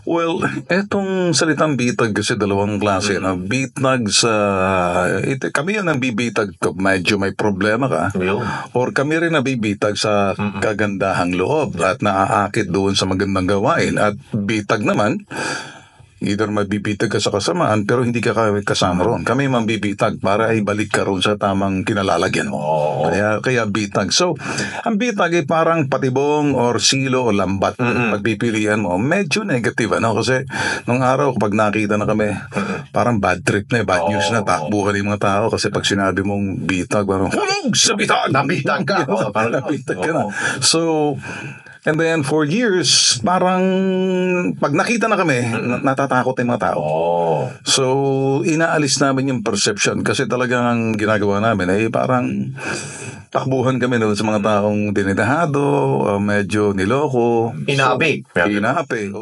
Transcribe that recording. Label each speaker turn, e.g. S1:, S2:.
S1: Well, etong salitang bitag kasi dalawang klase. No? Bitag sa... kami yung nabibitag kung medyo may problema ka.
S2: Yun.
S1: Or kami rin nabibitag sa kagandahang loob at naaakit doon sa magandang gawain. At bitag naman, either mabibitag ka sa kasamaan pero hindi ka kasama ron. Kami mambibitag para ibalik ka ron sa tamang kinalalagyan mo. Kaya bitag. So, ang bitag ay parang patibong or silo o lambat. Pagpipilian mo, medyo negative. Kasi nung araw, kapag nakita na kami, parang bad trip na, bad news na, takbuhan yung mga tao. Kasi pag sinabi mong bitag, parang, hulog sa bitag!
S2: Nabitag ka.
S1: Parang nabitag ka na. So, and then for years, parang pag nakita na kami, natatakot yung mga tao. So, inaalis namin yung perception kasi talagang ang ginagawa namin ay parang takbuhan kami doon sa mga taong dinidahado, medyo niloko.
S2: Inaapi.
S1: Inaapi.